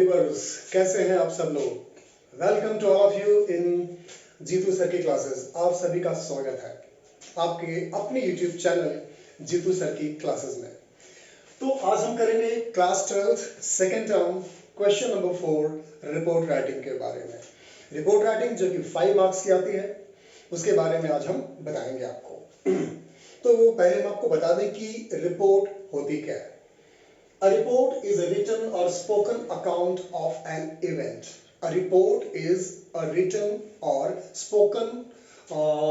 Viewers, कैसे हैं आप सब लोग। Welcome to all of you in Jeetu sir की क्लासेस। आप सभी का स्वागत है आपके अपने यूट्यूब चैनल जीतू सर की क्लासेस में। तो आज हम करेंगे class 12 second term question number 4 report writing के बारे में। रिपोर्ट राइटिंग जो कि 5 मार्क्स की आती है, उसके बारे में आज हम बताएंगे आपको। तो वो पहले हम आपको बता दें कि रिपोर्ट होती क्या है। A report is a written or spoken account of an event. A report is a written or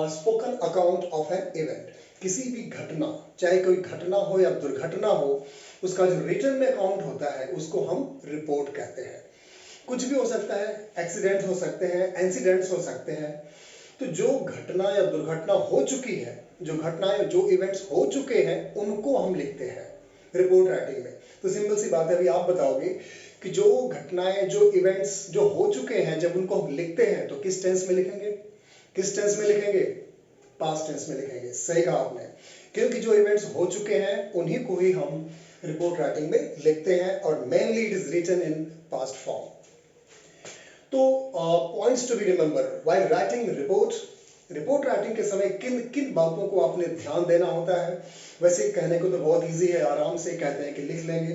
spoken account of an event. किसी भी घटना, चाहे कोई घटना हो या दुर्घटना हो, उसका जो रिटन में अकाउंट होता है उसको हम रिपोर्ट कहते हैं। कुछ भी हो सकता है, एक्सीडेंट हो सकते हैं, इंसिडेंट्स हो सकते हैं। तो जो घटना या दुर्घटना हो चुकी है, जो घटनाएं, जो इवेंट्स हो चुके हैं, उनको हम लिखते हैं रिपोर्ट राइटिंग में। तो सिंपल सी बात है, अभी आप बताओगे कि जो घटनाएं, जो इवेंट्स जो हो चुके हैं, जब उनको हम लिखते हैं तो किस टेंस में लिखेंगे? किस टेंस में लिखेंगे? पास्ट टेंस में लिखेंगे। सही कहा आपने, क्योंकि जो इवेंट्स हो चुके हैं उन्हीं को ही हम रिपोर्ट राइटिंग में लिखते हैं और mainly it is written in past form. तो points to be remember while writing report. Report writing के समय किन किन बातों को आपने ध्यान देना होता है। वैसे कहने को तो बहुत इजी है, आराम से कहते हैं कि लिख लेंगे,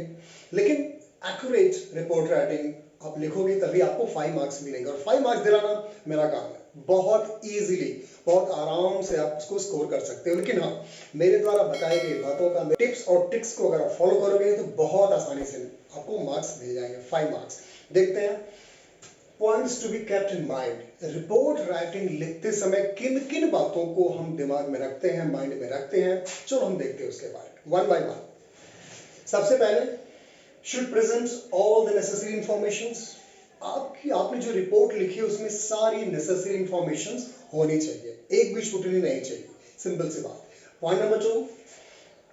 लेकिन एक्यूरेट रिपोर्ट राइटिंग आप लिखोगे तभी आपको 5 मार्क्स मिलेंगे। और 5 मार्क्स दिलाना मेरा काम है। बहुत इजीली, बहुत आराम से आप उसको स्कोर कर सकते हो। लेकिन हाँ, मेरे द्वारा बताई गई बातों का टिप्स और ट्रिक्स को अगर आप फॉलो करोगे तो बहुत आसानी से आपको मार्क्स मिल जाएंगे, 5 मार्क्स। देखते हैं points to be kept in mind. Report writing लिखते समय किन किन बातों को हम दिमाग में रखते हैं, माइंड में रखते हैं। चलो हम देखते हैं उसके बारे में वन बाय वन। सबसे पहले, should present all the necessary informations. आपने जो रिपोर्ट लिखी है उसमें सारी नेसेसरी इंफॉर्मेशंस होनी चाहिए, एक भी छूटनी नहीं चाहिए। सिंपल सी बात। Point number 2,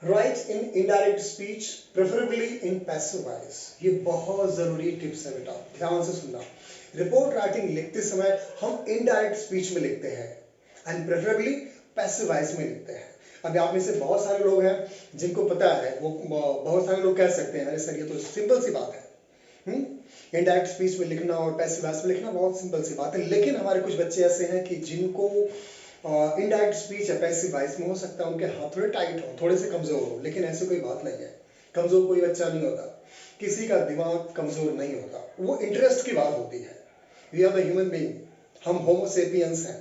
right in indirect speech, preferably in passive voice. ये बहुत जरूरी टिप्स है बेटा, ध्यान से सुनना। रिपोर्ट राइटिंग लिखते समय हम इनडायरेक्ट स्पीच में लिखते हैं एंड प्रेफरेबली पैसिव वॉइस में लिखते हैं। अभी आप में से बहुत सारे लोग हैं जिनको पता है, वो बहुत सारे लोग कह सकते हैं अरे सर ये तो सिंपल सी बात है, इनडायरेक्ट स्पीच में लिखना और पैसिव वॉइस में लिखना बहुत सिंपल सी बात है। लेकिन हमारे कुछ बच्चे ऐसे हैं कि जिनको इनडायरेक्ट स्पीच या पैसिव वॉइस में हो सकता है उनके हाथ थोड़े टाइट हो, थोड़े से कमजोर हो, लेकिन ऐसी कोई बात नहीं है। कमजोर कोई बच्चा नहीं होता, किसी का दिमाग कमजोर नहीं होता, वो इंटरेस्ट की बात होती है। We are the human being, हम होमो सेपियंस हैं,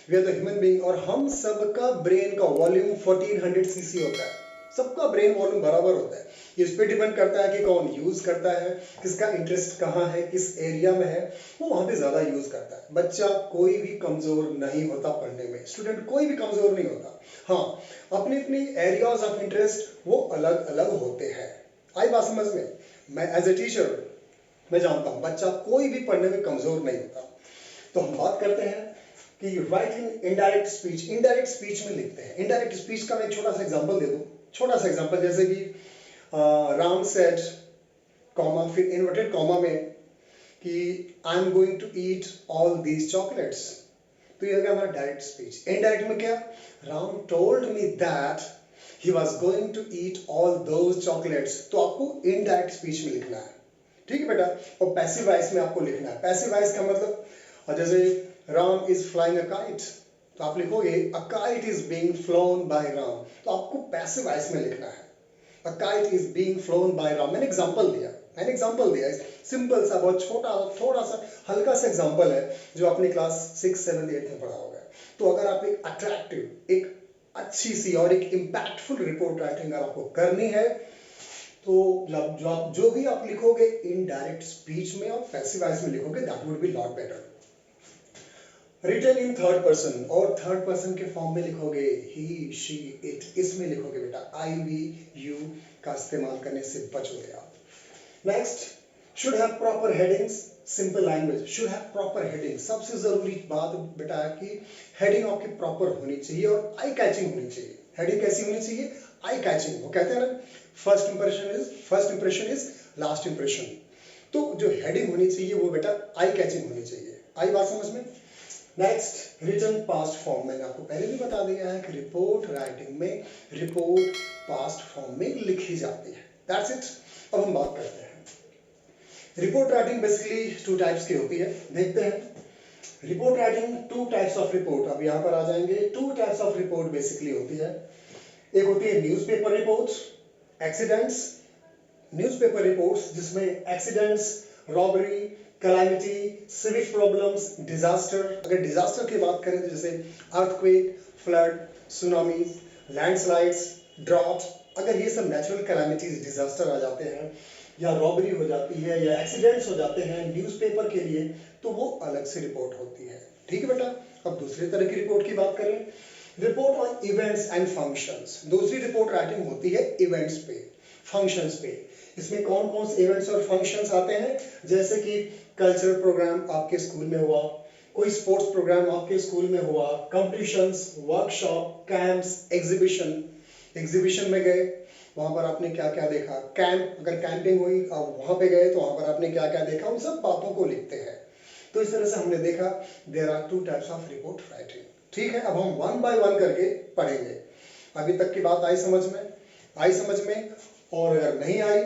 we are the human being. और हम सबका ब्रेन का वॉल्यूम 1400 सीसी होता है, सबका ब्रेन वॉल्यूम बराबर होता है। इस पे डिपेंड करता है कि कौन यूज करता है, किसका इंटरेस्ट कहाँ है, किस एरिया में है, वो वहां पे ज्यादा यूज करता है। बच्चा कोई भी कमजोर नहीं होता पढ़ने में, स्टूडेंट कोई भी कमजोर नहीं होता। हाँ, अपनी अपनी एरियाज ऑफ इंटरेस्ट वो अलग अलग होते हैं। आई बात समझ में? मैं एज ए टीचर मैं जानता हूं बच्चा कोई भी पढ़ने में कमजोर नहीं होता। तो हम बात करते हैं कि right in indirect speech. Indirect speech में लिखते हैं। इनडायरेक्ट स्पीच का मैं एक छोटा सा एग्जांपल दे दूं। छोटा सा एग्जांपल, जैसे कि राम सेड कॉमा, फिर इन्वर्टेड कॉमा में कि I am going to eat all these chocolates. तो ये हो गया हमारा डायरेक्ट स्पीच। इनडायरेक्ट में क्या? Ram told me that he was going to eat all those chocolates. तो आपको इनडायरेक्ट स्पीच में लिखना है, ठीक है बेटा। और पैसिव वॉइस में आपको लिखना है। पैसिव वॉइस का मतलब, जैसे Ram is flying a kite, तो आप लिखोगे a kite is being flown by Ram. तो आपको पैसिव वॉइस में लिखना है, a kite is being flown by Ram. मैंने एग्जांपल दिया सिंपल सा, बहुत छोटा, थोड़ा सा हल्का सा एग्जांपल है जो आपने क्लास 6, 7, 8 में पढ़ा होगा। तो अगर आप एक अट्रैक्टिव, एक अच्छी सी और एक इंपैक्टफुल रिपोर्ट राइटिंग अगर आपको करनी है तो जो भी आप लिखोगे इनडायरेक्ट स्पीच में और पैसिव वॉइस में लिखोगे, that would be lot better. Written in third person, और थर्ड पर्सन के फॉर्म में लिखोगे ही, शी, इट, इसमें लिखोगे बेटा। आई, वी, यू का इस्तेमाल करने से बचोगे आप। Next, should have proper headings. Simple language, should have proper heading. सबसे जरूरी बात बेटा है कि हेडिंग आपकी प्रॉपर होनी चाहिए और आई कैचिंग होनी चाहिए। हेडिंग कैसी होनी चाहिए? Eye catching. वो कहते हैं ना, first impression is last impression. तो जो हेडिंग होनी चाहिए वो बेटा आई कैचिंग होनी चाहिए। आई बात समझ में? Next, written past form. मैंने आपको पहले भी बता दिया है कि रिपोर्ट राइटिंग में रिपोर्ट पास्ट फॉर्म में लिखी जाती है। That's it. अब हम बात करते हैं रिपोर्ट राइटिंग बेसिकली 2 टाइप्स की होती है, देखते हैं। Report writing 2 types of report, अब यहाँ पर आ जाएंगे। 2 टाइप्स ऑफ रिपोर्ट बेसिकली होती है। एक होती है newspaper reports, accidents, newspaper reports जिसमें accidents, robbery, calamity, civic problems, disaster. अगर डिजास्टर की बात करें तो जैसे earthquake, flood, tsunami, landslides, drought, अगर ये सब नेचुरल कैलामिटीज डिजास्टर आ जाते हैं या रॉबरी हो जाती है या एक्सीडेंट्स हो जाते हैं न्यूज़पेपर के लिए, तो वो अलग से रिपोर्ट होती है। ठीक है बेटा। अब दूसरी तरह की रिपोर्ट की बात करें, report on events and functions. दूसरी रिपोर्ट राइटिंग होती है इवेंट्स पे, फंक्शंस पे। इसमें कौन कौन से इवेंट्स और फंक्शंस आते हैं, जैसे कि कल्चरल प्रोग्राम आपके स्कूल में हुआ, कोई स्पोर्ट्स प्रोग्राम आपके स्कूल में हुआ, competitions, workshop, camps, exhibition. Exhibition में गए, वहां पर आपने क्या क्या देखा, कैंप, अगर कैंपिंग हुई आप वहां पे गए तो वहां पर आपने क्या क्या देखा, उन सब बातों को लिखते हैं। तो इस तरह से हमने देखा there are 2 types of report writing. ठीक है, अब हम 1 बाय 1 करके पढ़ेंगे। अभी तक की बात आई समझ में? आई समझ में? और अगर नहीं आई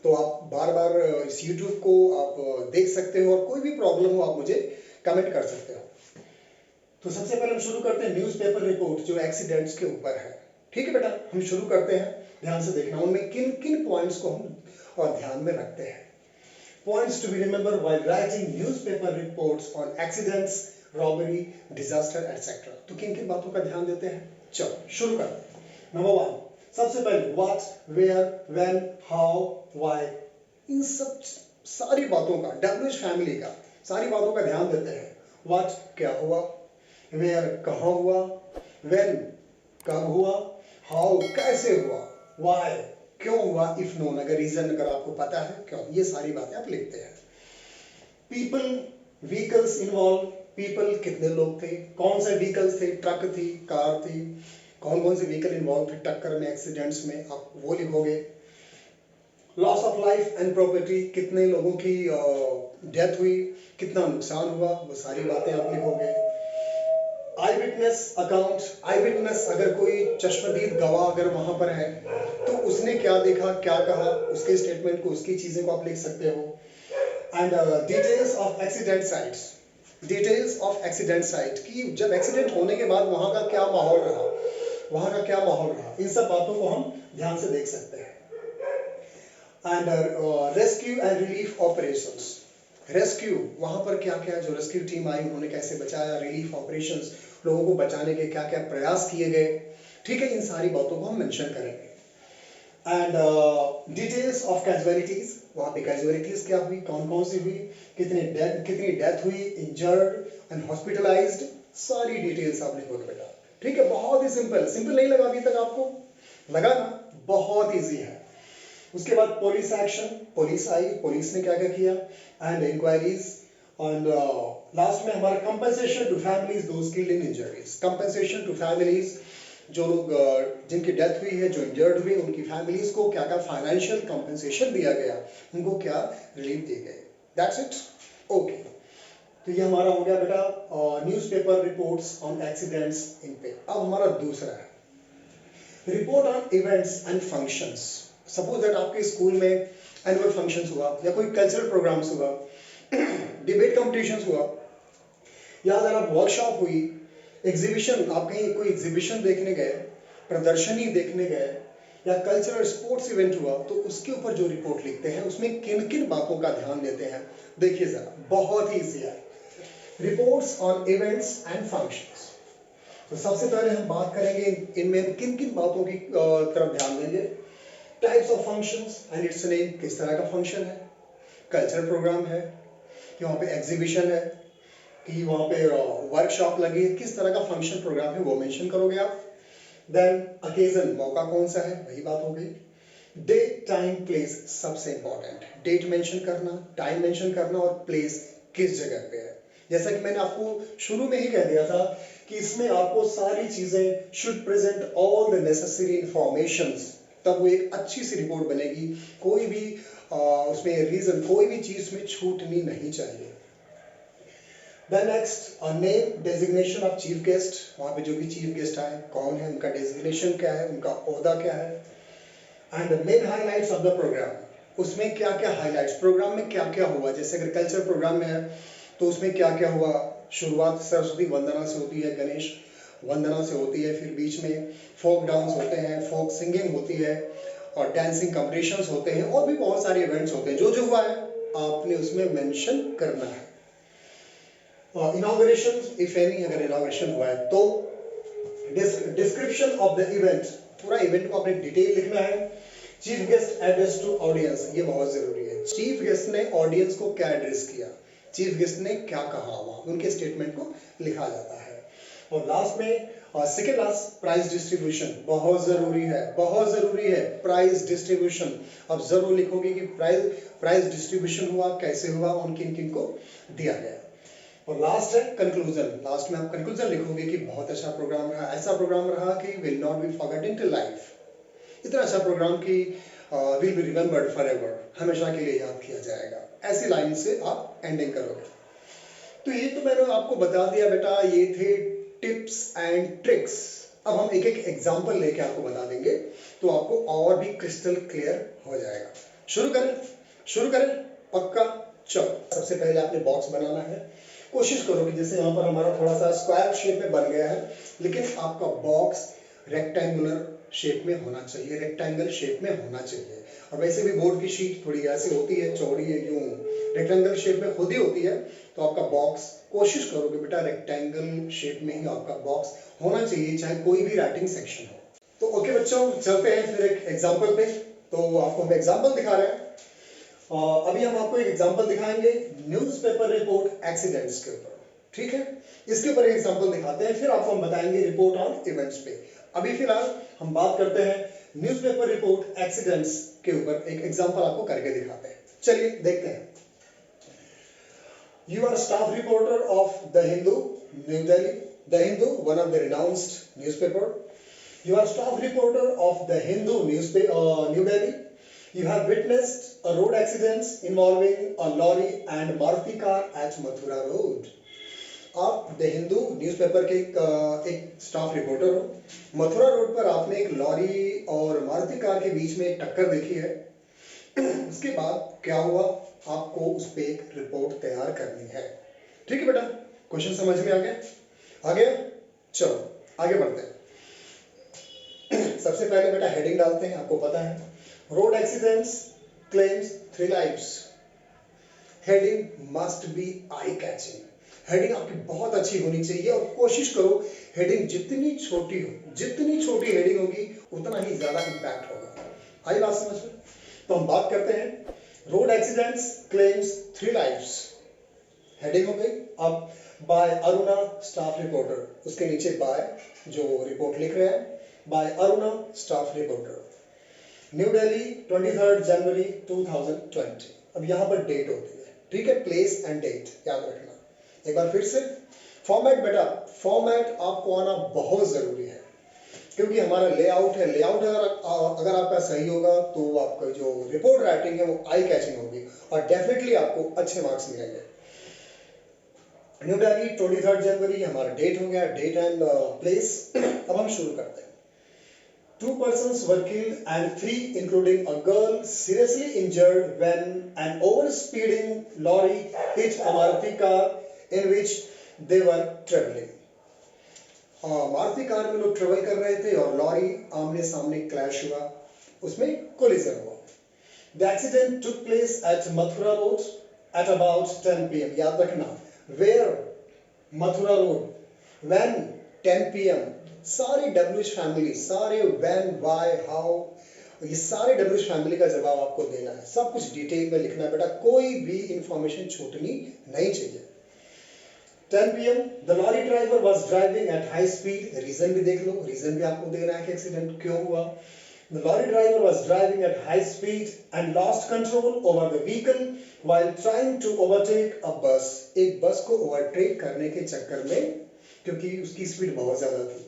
तो आप बार बार इस YouTube को आप देख सकते हो, और कोई भी प्रॉब्लम हो आप मुझे कमेंट कर सकते हो। तो सबसे पहले हम शुरू करते हैं न्यूज़पेपर रिपोर्ट जो एक्सीडेंट्स के ऊपर है। ठीक है बेटा, हम शुरू करते हैं। ध्यान से देखना उनमें किन किन पॉइंट्स को हम और ध्यान में रखते हैं। Points to be remember while writing newspaper reports on accidents, robbery, disaster etcetera. तो किन किन बातों का ध्यान देते हैं, चलो शुरू करते हैं। नंबर 1, सबसे पहले what, where, when, how, why, इन सब सारी बातों का, डब्ल्यूएच फैमिली का सारी बातों का ध्यान देते हैं। व्हाट क्या हुआ, वेयर कहाँ हुआ, व्हेन कब हुआ, हाउ कैसे हुआ, व्हाई क्यों हुआ, इफ नोन अगर रीजन अगर आपको पता है क्यों, ये सारी बातें आप लिखते हैं। पीपल, व्हीकल्स इन्वॉल्व, पीपल कितने लोग थे, कौन से व्हीकल्स थे, ट्रक थी, कार थी, कौन कौन से व्हीकल इन्वॉल्व थे टक्कर में, एक्सीडेंट्स में, आप वो लिखोगे। Loss of life and property, कितने लोगों की डेथ हुई, कितना नुकसान हुआ, वो सारी बातें आप लिखोगे। आई विटनेस अकाउंट, आई विटनेस अगर कोई चश्मदीद गवाह अगर वहां पर है तो उसने क्या देखा, क्या कहा, उसके स्टेटमेंट को, उसकी चीजें को आप लिख सकते हो। And details of accident sites, details of accident site की जब एक्सीडेंट होने के बाद वहां का क्या माहौल रहा, वहां का क्या माहौल रहा, इन सब बातों को हम ध्यान से देख सकते हैं। And rescue and relief operations, rescue वहां पर क्या क्या, जो रेस्क्यू टीम आई उन्होंने कैसे बचाया, रिलीफ ऑपरेशंस लोगों को बचाने के क्या क्या प्रयास किए गए। ठीक है, इन सारी बातों को हम मेंशन करेंगे। एंड डिटेल्स ऑफ कैजुअलिटीज, वहां पे कैजुअलिटीज क्या हुई, कौन कौन सी हुई, कितनी डेथ हुई, इंजर्ड एंड हॉस्पिटलाइज्ड, सारी डिटेल्स आप लिखोगे बेटा। ठीक है, बहुत ही सिंपल, सिंपल नहीं लगा अभी तक आपको? लगा ना? बहुत इजी है। उसके बाद पुलिस एक्शन, पुलिस आई, पुलिस ने क्या क्या किया, एंड इंक्वायरीज, एंड लास्ट में हमारा compensation to families those killed in injuries, compensation to families, जो लोग जिनकी डेथ हुई है, जो इंजर्ड हुए, उनकी फैमिलीज को क्या क्या फाइनेंशियल कंपनसेशन दिया गया, उनको क्या रिलीफ दिए गए। That's it, okay. तो ये हमारा हो गया बेटा न्यूज़पेपर रिपोर्ट्स ऑन एक्सीडेंट्स इन पे। अब हमारा दूसरा है report on events and functions. Suppose that आपके स्कूल में एनुअल फंक्शंस हुआ, या कोई कल्चरल प्रोग्राम्स हुआ, डिबेट कॉम्पिटिशन्स हुआ, या अगर आप वर्कशॉप हुई, एग्जीबिशन, आप कहीं कोई एग्जीबिशन देखने गए, प्रदर्शनी देखने गए, या कल्चरल स्पोर्ट्स इवेंट हुआ, तो उसके ऊपर जो रिपोर्ट लिखते हैं उसमें किन किन बातों का ध्यान देते हैं, देखिए जरा, बहुत ही ईजी है। Reports on events and functions. तो सबसे पहले हम बात करेंगे इनमें किन किन बातों की तरफ ध्यान देंगे। Types of functions and it's name, किस तरह का फंक्शन है, कल्चरल प्रोग्राम है कि वहाँ पे एग्जीबिशन है कि वहाँ पे वर्कशॉप लगी है, किस तरह का फंक्शन प्रोग्राम है वो मेंशन करोगे आप। देन अकेजन, मौका कौन सा है, वही बात हो गई। डेट, टाइम, प्लेस, सबसे इंपॉर्टेंट, डेट मेंशन करना, टाइम मेंशन करना, और प्लेस किस जगह पे है। जैसा कि मैंने आपको शुरू में ही कह दिया था कि इसमें आपको सारी चीजें should present all the necessary informations, तब वो एक अच्छी सी रिपोर्ट बनेगी। कोई भी उसमें रीजन, कोई भी चीज में छूटनी नहीं चाहिए। Then next, name, designation of chief guest, वहाँ पे जो भी चीफ गेस्ट आए कौन है, उनका डेजिग्नेशन क्या है, उनका ओहदा क्या है। And main highlights of the programme, उसमें क्या क्या हाइलाइट्स, प्रोग्राम में क्या क्या हुआ, जैसे अगर कल्चर प्रोग्राम में है तो उसमें क्या क्या हुआ। शुरुआत सरस्वती वंदना से होती है, गणेश वंदना से होती है, फिर बीच में फोक डांस होते हैं, फोक सिंगिंग होती है, और डांसिंग कॉम्पिटिशन्स होते हैं, और भी बहुत सारे इवेंट्स होते हैं। जो जो हुआ है आपने उसमें मेंशन करना है। इनॉग्रेशन इफ एनी, अगर इनॉग्रेशन हुआ है तो डिस्क्रिप्शन ऑफ द इवेंट, पूरा इवेंट को आपने डिटेल लिखना है। Chief guest address to audience, ये बहुत जरूरी है। चीफ गेस्ट ने ऑडियंस को क्या एड्रेस किया, चीफ गेस्ट ने क्या कहा, वहां उनके स्टेटमेंट को लिखा जाता है। और लास्ट में सेकेंड लास्ट प्राइज डिस्ट्रीब्यूशन, बहुत जरूरी है, बहुत जरूरी है प्राइज डिस्ट्रीब्यूशन। अब जरूर लिखोगे कि प्राइज डिस्ट्रीब्यूशन हुआ, कैसे हुआ, उन किन किन को दिया गया। और लास्ट है कंक्लूजन, लास्ट में आप कंक्लूजन लिखोगे कि बहुत अच्छा प्रोग्राम रहा, ऐसा प्रोग्राम रहा कि will not be forgotten till life. इतना अच्छा प्रोग्राम कि विल बी रिमेंबर्ड फॉरएवर, हमेशा के लिए याद किया जाएगा। ऐसी लाइन से आप एंडिंग करोगे। तो ये तो मैंने आपको बता दिया बेटा, ये थे टिप्स एंड ट्रिक्स। अब हम एक एक एग्जांपल लेके आपको बता देंगे तो आपको और भी क्रिस्टल क्लियर हो जाएगा। शुरू करें पक्का। चलो, सबसे पहले आपने बॉक्स बनाना है। कोशिश करो कि जैसे यहाँ पर हमारा थोड़ा सा स्क्वायर शेप में बन गया है, लेकिन आपका बॉक्स रेक्टेंगुलर शेप में होना चाहिए, रेक्टेंगल शेप में होना चाहिए। और वैसे भी बोर्ड की शीट थोड़ी ऐसी होती है, चौड़ी है, यूं रेक्टेंगल शेप में खुद ही होती है। तो आपका बॉक्स कोशिश करो कि बेटा रेक्टेंगल शेप में ही आपका बॉक्स होना चाहिए, चाहे कोई भी राइटिंग सेक्शन हो। तो ओके बच्चों, चलते हैं फिर एक एग्जाम्पल पे। तो आपको हम एग्जाम्पल दिखा रहे हैं। अभी हम आपको एक एग्जाम्पल दिखाएंगे न्यूज़पेपर रिपोर्ट एक्सीडेंट्स के ऊपर, ठीक है। इसके ऊपर एक एग्जाम्पल दिखाते हैं, फिर आपको हम बताएंगे रिपोर्ट ऑन इवेंट्स पे। अभी फिलहाल हम बात करते हैं न्यूज़पेपर रिपोर्ट एक्सीडेंट्स के ऊपर, एक एग्जाम्पल आपको करके दिखाते हैं। चलिए देखते हैं। You are staff reporter of The Hindu, New Delhi. The Hindu, one of the renounced newspaper. You are staff reporter of The Hindu newspaper, New Delhi. You have witnessed a road accident involving a lorry and Maruti car at Mathura Road. आप the Hindu newspaper के एक staff reporter हो। Mathura road पर आपने एक lorry और Maruti car के बीच में एक टक्कर देखी है। उसके बाद क्या हुआ, आपको उस पर एक रिपोर्ट तैयार करनी है। ठीक है बेटा, क्वेश्चन समझ में आ गया? चलो आगे बढ़ते हैं। सबसे पहले बेटा हेडिंग डालते हैं। आपको पता है road accidents claims 3 lives. Heading must be eye catching. Heading आपकी बहुत अच्छी होनी चाहिए और कोशिश करो हेडिंग जितनी छोटी हेडिंग होगी उतना ही ज्यादा इंपैक्ट होगा। आई बात समझ में? तो हम बात करते हैं road accidents claims 3 lives. Heading हो गई। अब बाय अरुणा स्टाफ रिपोर्टर, उसके नीचे बाय जो रिपोर्ट लिख रहे हैं, by Aruna staff reporter, New Delhi 23 January 2020। अब यहाँ पर डेट होती है, ठीक है, प्लेस एंड डेट याद रखना। एक बार फिर से फॉर्मेट बेटा, फॉर्मेट आपको आना बहुत जरूरी है क्योंकि हमारा लेआउट है। लेआउट अगर आपका सही होगा तो आपका जो रिपोर्ट राइटिंग है वो आई कैचिंग होगी और डेफिनेटली आपको अच्छे मार्क्स मिलेंगे। न्यू दिल्ली 23 जनवरी हमारा डेट हो गया, डेट एंड प्लेस। अब हम शुरू करते हैं। 2 persons were killed and 3 including a girl seriously injured when an over-speeding lorry hit a Maruti car in which they were traveling. Maruti car में लोग ट्रेवल कर रहे थे और लॉरी आमने सामने क्लैश हुआ, उसमें कोलिजन हुआ। The accident took place at Mathura Road at about 10 p.m. याद रखना, where Mathura Road, when 10 p.m. सारी WH फैमिली, सारे when, why, how, ये सारे WH फैमिली का जवाब आपको देना है। सब कुछ डिटेल में लिखना है बेटा, कोई भी इंफॉर्मेशन छूटनी नहीं चाहिए। 10 p.m. The lorry driver was driving at high speed. Reason भी देख लो, रीजन भी आपको देना है कि एक्सीडेंट क्यों हुआ। The lorry driver was driving at high speed and lost control over the vehicle while trying to overtake a bus. एक बस को ओवरटेक करने के चक्कर में, क्योंकि उसकी स्पीड बहुत ज्यादा थी।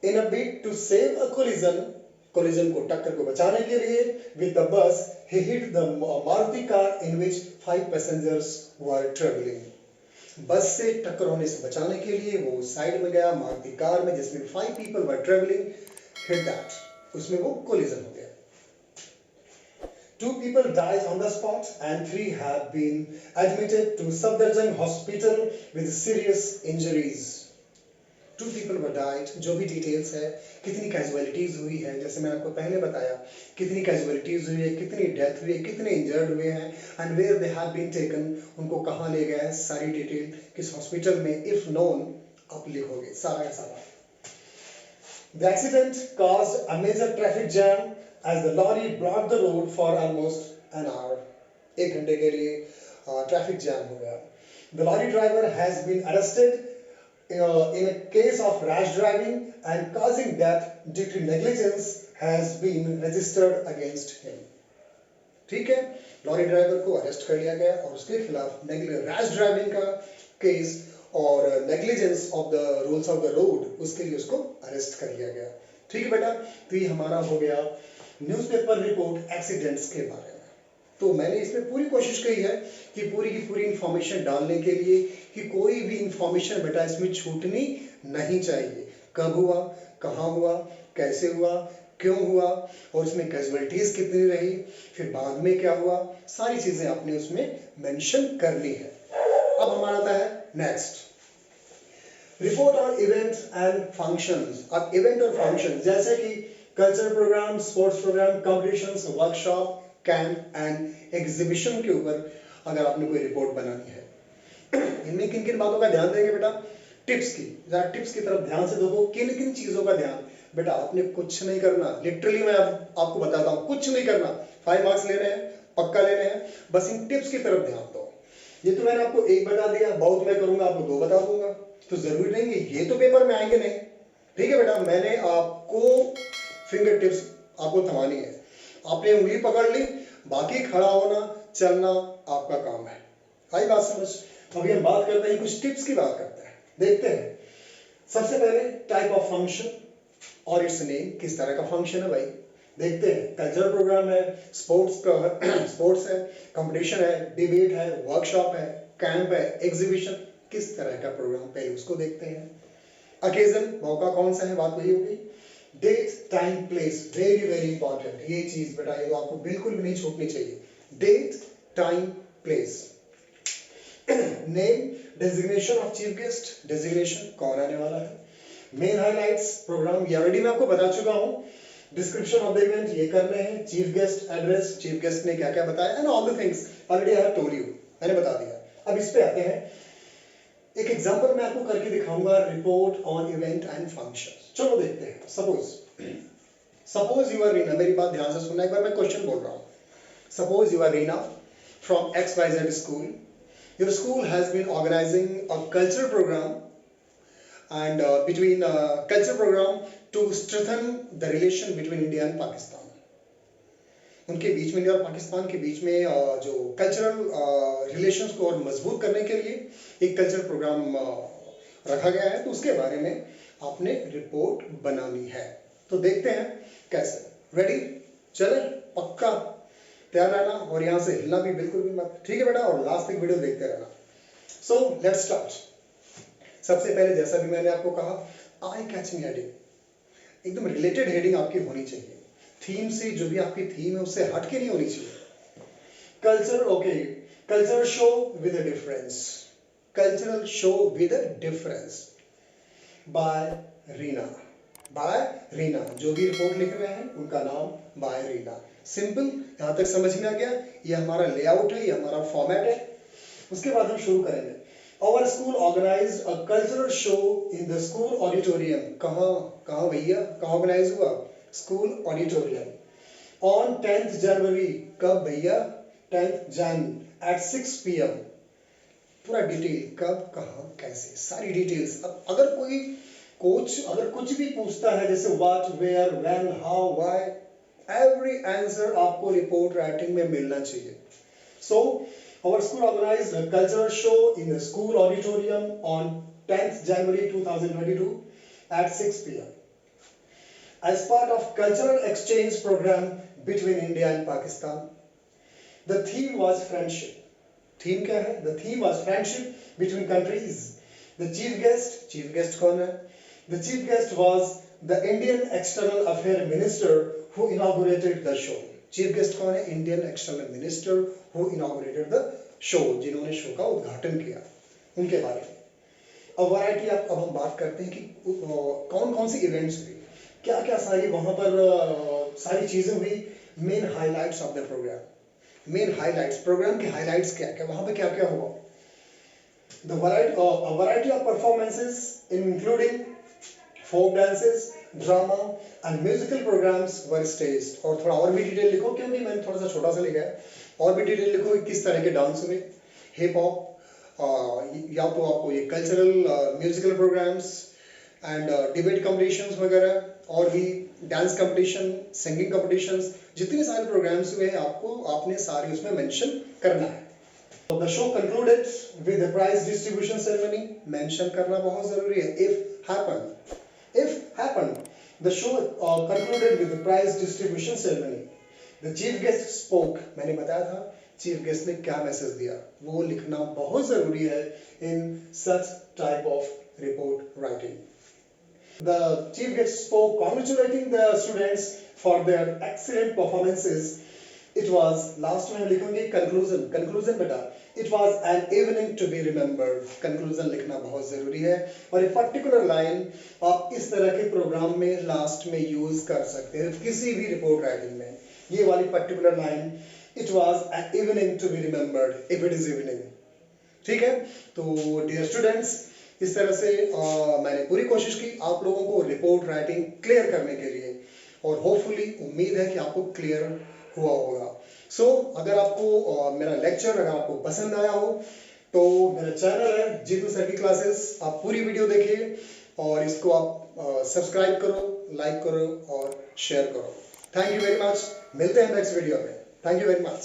In a bid to save a collision को, टक्कर को बचाने के लिए, with the bus he hit the Maruti car in which 5 passengers were traveling. बस से टक्कर होने से बचाने के लिए वो साइड में गया मारुति कार में जिसमें 5 people were traveling, hit that, उसमें वो कोलिजन हो गया। 2 people died on the spot and 3 have been admitted to Safdarjung Hospital with serious injuries. 2 people were died. जो भी डिटेल्स है, कितनी कैजुअलिटीज हुई है, जैसे मैंने आपको पहले बताया, कितनी कैजुअलिटीज हुई है, कितनी डेथ हुई है, कितने इंजर्ड हुए हैं, and where they have been taken, उनको कहाँ ले गया है, सारी डिटेल किस हॉस्पिटल में, इफ नोन आप लिखोगे सारा का सारा. The accident caused a major traffic jam as the lorry blocked the road for almost an hour. 1 घंटे के लिए ट्रैफिक जैम हो गया. The lorry driver has been arrested in a case of rash driving and causing death due to negligence has been registered against him. ठीक है, lorry driver को arrest कर लिया गया और उसके खिलाफ रैश ड्राइविंग का केस और negligence of the rules of the road, उसके लिए उसको अरेस्ट कर लिया गया. ठीक है बेटा, तो ये हमारा हो गया न्यूज़पेपर रिपोर्ट एक्सीडेंट्स के बारे में. तो मैंने इसमें पूरी कोशिश की है कि पूरी की पूरी इंफॉर्मेशन डालने के लिए कि कोई भी इंफॉर्मेशन बेटा इसमें छूटनी नहीं चाहिए. कब हुआ, कहाँ हुआ, कैसे हुआ, क्यों हुआ, और इसमें कैजुअलिटीज कितनी रही, फिर बाद में क्या हुआ, सारी चीजें आपने उसमें मेंशन करनी है. अब हमारा आता है next, report on events and functions. अब इवेंट और फंक्शन जैसे कि cultural programme, sports programme, competitions, workshop, camp and exhibition के ऊपर अगर आपने कोई रिपोर्ट बनानी है, इनमें किन किन बातों का ध्यान देंगे बेटा, टिप्स की, जरा टिप्स की तरफ ध्यान से देखो. किन किन चीजों का ध्यान, बेटा आपने कुछ नहीं करना, लिटरली मैं आपको बताता हूँ, कुछ नहीं करना. 5 मार्क्स लेने हैं, पक्का लेने हैं, बस इन टिप्स की तरफ ध्यान दो. ये तो मैंने आपको 1 बता दिया, बहुत मैं करूंगा आपको 2 बता दूंगा, तो जरूरी नहीं है ये तो पेपर में आएंगे नहीं. ठीक है बेटा, मैंने आपको फिंगर टिप्स आपको थमानी है. आपने उंगली पकड़ ली, बाकी खड़ा होना चलना आपका काम है. आई बात समझ. अभी हम बात करते हैं, कुछ टिप्स की बात करते हैं. देखते हैं सबसे पहले टाइप ऑफ फंक्शन और इट्स नेम, किस तरह का फंक्शन है भाई. देखते हैं, कल्चरल प्रोग्राम है, स्पोर्ट्स है, कंपटीशन है, डिबेट है, वर्कशॉप है, कैंप है, एग्जीबिशन, किस तरह का प्रोग्राम, पहले उसको देखते हैं. अकेजन, मौका कौन सा है, बात वही होगी. Date, time, place, very very important. ये चीज बेटा ये तो आपको बिल्कुल भी नहीं छूटनी चाहिए. Date, time, place. Name, designation of chief guest, designation कौन आने वाला है. मेन हाइलाइट्स, प्रोग्राम ये ऑलरेडी मैं आपको बता चुका हूं. डिस्क्रिप्शन ऑफ द इवेंट ये करने हैं. Chief guest address, chief guest ने क्या क्या बताया, and all the things already I have told you, मैंने बता दिया. अब इस पे आते हैं, एक एग्जांपल मैं आपको करके दिखाऊंगा, report on event and functions. चलो देखते हैं. सपोज यू आर रीना, मेरी बात ध्यान से सुनना, एक बार मैं क्वेश्चन बोल रहा हूं. Suppose you are Reena from XYZ school. Your school has been organizing a cultural program and cultural program to strengthen the relation between India and Pakistan. उनके बीच में, इंडिया और पाकिस्तान के बीच में जो कल्चरल रिलेशंस को और मजबूत करने के लिए एक कल्चरल प्रोग्राम रखा गया है, तो उसके बारे में आपने रिपोर्ट बनानी है. तो देखते हैं कैसे. रेडी, चले, पक्का तैयार रहना और यहाँ से हिलना भी बिल्कुल भी मत. ठीक है बेटा, और लास्ट तक वीडियो देखते रहना. So let's start. सबसे पहले जैसा भी मैंने आपको कहा, आई कैचिंग हेडिंग, एकदम रिलेटेड हेडिंग आपकी होनी चाहिए. थीम से, जो भी आपकी थीम है उससे हट के नहीं होनी चाहिए. Culture, okay, cultural show with a difference. Cultural show with a difference by Reena. By Reena, जो भी रिपोर्ट लिख रहे हैं उनका नाम बाय रीना. सिंपल, यहां तक समझ में आ गया. ये हमारा लेआउट है, ये हमारा फॉर्मेट है. उसके बाद हम शुरू करेंगे. Our school organized a cultural show in the school auditorium. कहाँ भैया, कहाँ ऑर्गेनाइज हुआ, school auditorium. On 10th January, कब भैया, 10th Jan at 6 PM. पूरा डिटेल, कब, कहाँ, कैसे, सारी डिटेल्स. अब अगर कोई कोच अगर कुछ भी पूछता है, जैसे what, where, when, how, why, every answer आपको रिपोर्ट राइटिंग में मिलना चाहिए. So our school organized a cultural show in the school auditorium on 10th January 2022 at 6 PM as part of cultural exchange program between India and Pakistan. The theme was friendship. Theme क्या है? The theme was friendship between countries. The chief guest कौन है? The chief guest was the Indian External Affairs Minister who inaugurated the show. Chief guest कौन है? Indian external minister who inaugurated the show, जिन्होंने show का उद्घाटन किया, उनके बारे में। अब वैरायटी अब हम बात करते हैं कि कौन कौन सी इवेंट्स हुई, क्या क्या सारी वहां पर सारी चीजें हुई, main highlights of the programme. Main highlights, programme की हाइलाइट्स क्या क्या, वहां पे क्या क्या हुआ। The variety of performances including folk dances, drama and musical programs were staged। और थोड़ा और भी डिटेल लिखो, क्योंकि मैंने थोड़ा सा छोटा सा लिखा है, और भी डिटेल लिखो कि किस तरह के डांस हुए, हिप हॉप, या तो आपको ये cultural musical programmes and debate competitions वगैरह, और भी डांस कंपटीशन, सिंगिंग कॉम्पिटिशन्स, जितने सारे प्रोग्राम्स हुए हैं आपने सारे उसमें मेंशन करना है। So the show concluded with the prize distribution ceremony। Mention करना बहुत जरूरी है। If happened, the show concluded with the prize distribution ceremony। The chief guest spoke। मैंने बताया था चीफ गेस्ट ने क्या मैसेज दिया, वो लिखना बहुत जरूरी है in such type of report writing। The chief guest spoke congratulating the students for their excellent performances। It was, last में लिखूंगी कंक्लूजन बेटा, it was an evening to be remembered। Conclusion लिखना बहुत जरूरी है, और ये पर्टिकुलर लाइन आप इस तरह के प्रोग्राम में लास्ट में यूज कर सकते हैं, किसी भी रिपोर्ट राइटिंग में। ये वाली particular line, it was an evening to be remembered if it is evening। ठीक है, तो डियर स्टूडेंट्स, इस तरह से मैंने पूरी कोशिश की आप लोगों को रिपोर्ट राइटिंग क्लियर करने के लिए, और होपफुली उम्मीद है कि आपको क्लियर हुआ होगा। सो अगर आपको मेरा लेक्चर अगर आपको पसंद आया हो, तो मेरा चैनल है जीतू सर की क्लासेस, आप पूरी वीडियो देखिए और इसको आप सब्सक्राइब करो, लाइक करो और शेयर करो। थैंक यू वेरी मच, मिलते हैं नेक्स्ट वीडियो में। Thank you very much.